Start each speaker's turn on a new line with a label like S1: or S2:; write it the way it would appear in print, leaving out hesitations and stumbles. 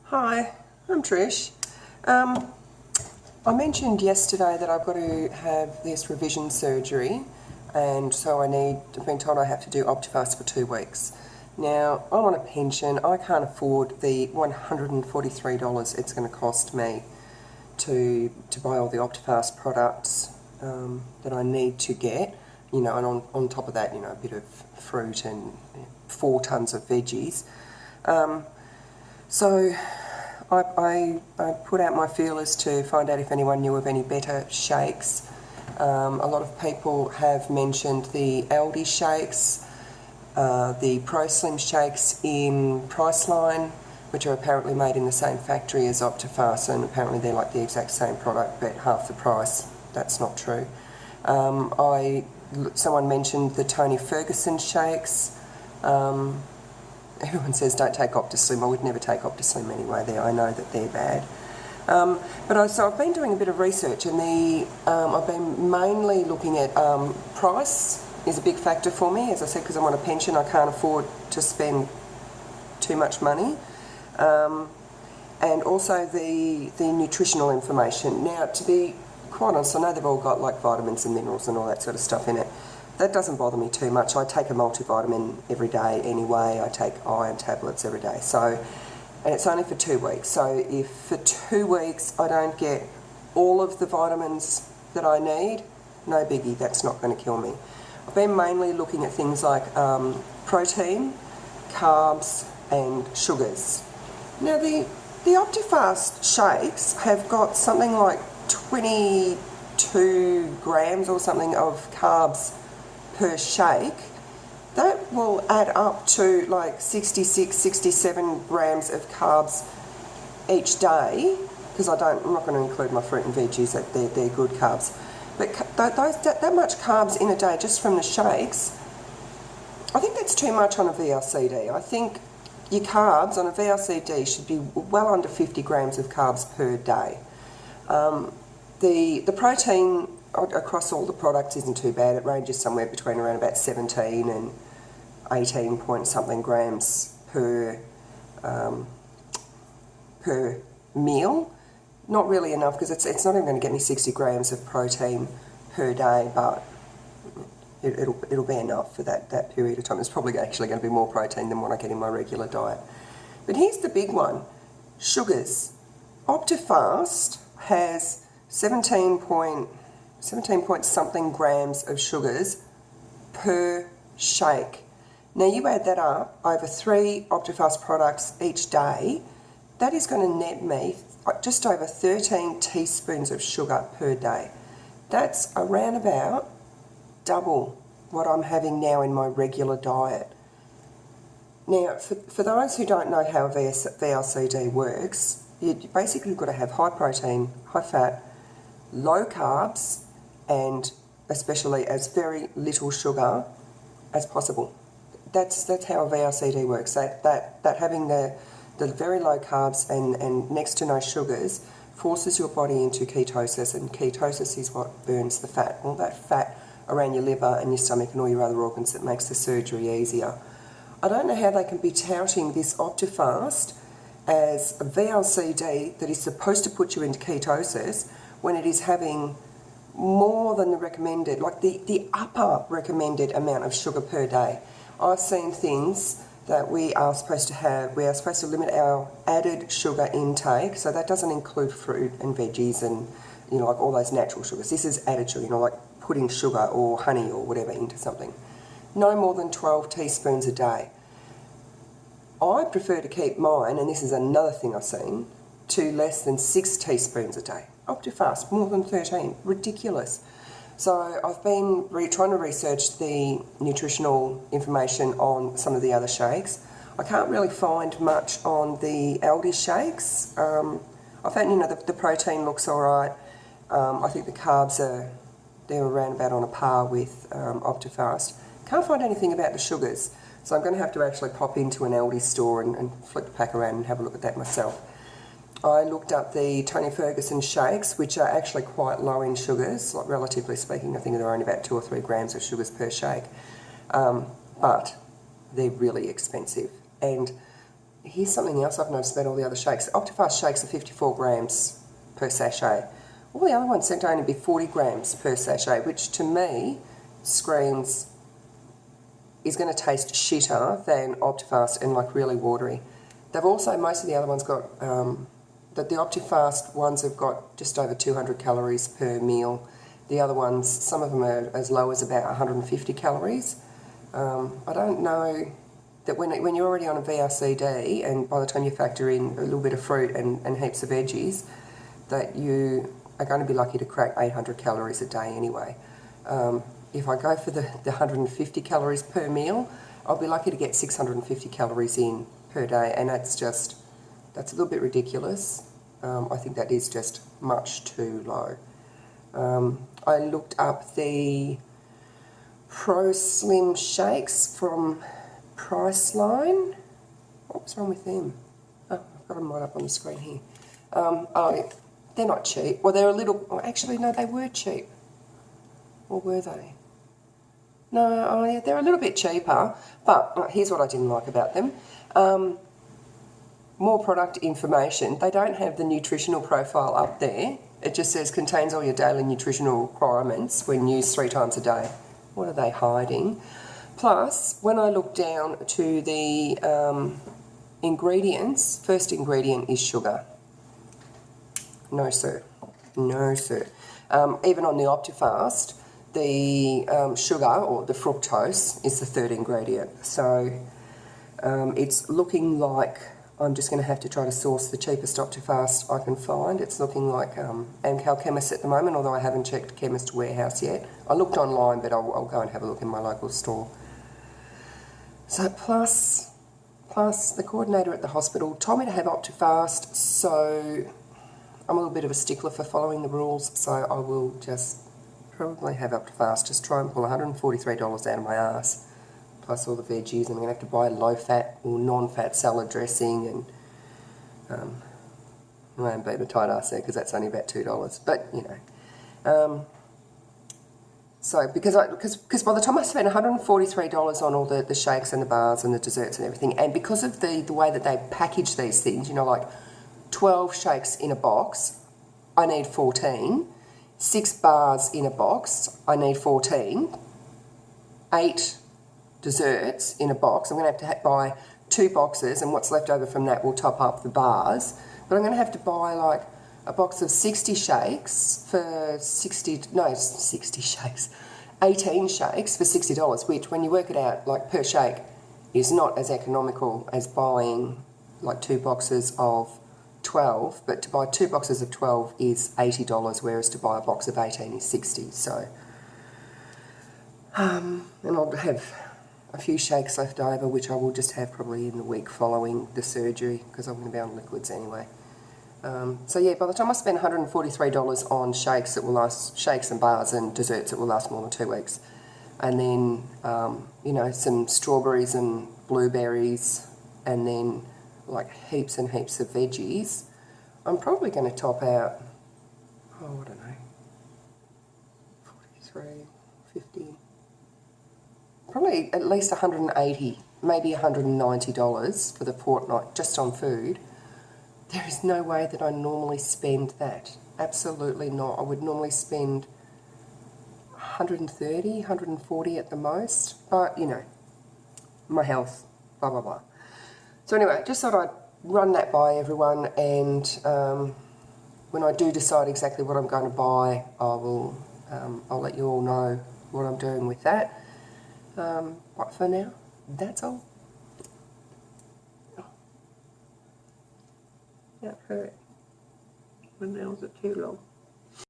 S1: Hi, I'm Trish. I mentioned yesterday that I've got to have this revision surgery, and so I've been told I have to do Optifast for 2 weeks. Now, I'm on a pension. I can't afford the $143 it's going to cost me to buy all the Optifast products that I need to get, and on top of that, a bit of fruit and 4 tons of veggies. So I put out my feelers to find out if anyone knew of any better shakes. A lot of people have mentioned the Aldi shakes, the Pro Slim shakes in Priceline, which are apparently made in the same factory as Optifast, and apparently they're like the exact same product but half the price. That's not true. Someone mentioned the Tony Ferguson shakes. Everyone says don't take Optislim. I would never take Optislim anyway. I know that they're bad. So I've been doing a bit of research, and I've been mainly looking at price is a big factor for me. As I said, because I'm on a pension, I can't afford to spend too much money. And also the nutritional information. Now, to be quite honest, I know they've all got like vitamins and minerals and all that sort of stuff in it. That doesn't bother me too much. I take a multivitamin every day anyway. I take iron tablets every day. And it's only for 2 weeks. So if for 2 weeks I don't get all of the vitamins that I need, no biggie, that's not going to kill me. I've been mainly looking at things like protein, carbs and sugars. Now the Optifast shakes have got something like 22 grams or something of carbs per shake. That will add up to like 66, 67 grams of carbs each day, because I'm not going to include my fruit and veggies, they're good carbs. But that much carbs in a day just from the shakes, I think that's too much on a VLCD. I think your carbs on a VLCD should be well under 50 grams of carbs per day. The protein across all the products isn't too bad. It ranges somewhere between around about 17 and 18 point something grams per meal. Not really enough, because it's not even going to get me 60 grams of protein per day, but it'll be enough for that period of time. It's probably actually going to be more protein than what I get in my regular diet. But here's the big one: sugars. Optifast has 17 point something grams of sugars per shake. Now you add that up over 3 Optifast products each day, that is going to net me just over 13 teaspoons of sugar per day. That's around about double what I'm having now in my regular diet. Now, for those who don't know how VLCD works, you basically got to have high protein, high fat, low carbs, and especially as very little sugar as possible. That's how a VLCD works. That having the very low carbs and next to no sugars forces your body into ketosis, and ketosis is what burns the fat. All that fat around your liver and your stomach and all your other organs that makes the surgery easier. I don't know how they can be touting this Optifast as a VLCD that is supposed to put you into ketosis when it is having more than the recommended, like the upper recommended amount of sugar per day. I've seen things that we are supposed to limit our added sugar intake, so that doesn't include fruit and veggies and like all those natural sugars. This is added sugar, like putting sugar or honey or whatever into something. No more than 12 teaspoons a day. I prefer to keep mine, and this is another thing I've seen, to less than 6 teaspoons a day. Optifast, more than 13. Ridiculous. So I've been trying to research the nutritional information on some of the other shakes. I can't really find much on the Aldi shakes. I found, the protein looks all right. I think the carbs they're around about on a par with Optifast. Can't find anything about the sugars. So I'm going to have to actually pop into an Aldi store and flip the pack around and have a look at that myself. I looked up the Tony Ferguson shakes, which are actually quite low in sugars, like relatively speaking. I think they're only about 2 or 3 grams of sugars per shake. But they're really expensive. And here's something else I've noticed about all the other shakes. Optifast shakes are 54 grams per sachet. All the other ones seem to only be 40 grams per sachet, which to me screams is going to taste shitter than Optifast and like really watery. They've also, most of the other ones got, the Optifast ones have got just over 200 calories per meal. The other ones, some of them are as low as about 150 calories. I don't know that when you're already on a VLCD and by the time you factor in a little bit of fruit and heaps of veggies, that you are going to be lucky to crack 800 calories a day anyway. If I go for the 150 calories per meal, I'll be lucky to get 650 calories in per day, and that's a little bit ridiculous. I think that is just much too low. I looked up the Pro Slim shakes from Priceline. What's wrong with them? Oh, I've got them right up on the screen here. Oh, they're not cheap. Well, they're a little... Oh, actually, no, they were cheap. Or were they? No, oh, yeah, they're a little bit cheaper, but here's what I didn't like about them. More product information. They don't have the nutritional profile up there. It just says contains all your daily nutritional requirements when used 3 times a day. What are they hiding? Plus, when I look down to the ingredients, first ingredient is sugar. No, sir. No, sir. Even on the Optifast, the sugar, or the fructose, is the third ingredient. So it's looking like I'm just going to have to try to source the cheapest Optifast I can find. It's looking like Amcal Chemist at the moment, although I haven't checked Chemist Warehouse yet. I looked online, but I'll go and have a look in my local store. So plus the coordinator at the hospital told me to have Optifast, so I'm a little bit of a stickler for following the rules, so I will just probably have Optifast, just try and pull $143 out of my arse, plus all the veggies, and I'm going to have to buy low-fat or non-fat salad dressing, and I won't beat my tight ass there because that's only about $2, but you know. So because by the time I spent $143 on all the shakes and the bars and the desserts and everything, and because of the way that they package these things, you know, like 12 shakes in a box, I need 14. 6 bars in a box, I need 14. 8 desserts in a box, I'm going to have to buy 2 boxes, and what's left over from that will top up the bars. But I'm going to have to buy like a box of 60 shakes for 18 shakes for $60, which when you work it out like per shake is not as economical as buying like 2 boxes of 12, but to buy 2 boxes of 12 is $80, whereas to buy a box of 18 is $60. So, and I'll have a few shakes left over, which I will just have probably in the week following the surgery, because I'm going to be on liquids anyway. So yeah, by the time I spend $143 on shakes, it will last, shakes and bars and desserts, it will last more than 2 weeks. And then, you know, some strawberries and blueberries, and then like heaps and heaps of veggies. I'm probably going to top out, oh, I don't know, 43, 50, probably at least $180, maybe $190 for the fortnight just on food. There is no way that I normally spend that. Absolutely not. I would normally spend 130, 140 at the most, but you know, my health, blah, blah, blah. So anyway, just thought I'd run that by everyone, and when I do decide exactly what I'm going to buy, I'll let you all know what I'm doing with that. But for now, that's all. That hurt. My nails are too long.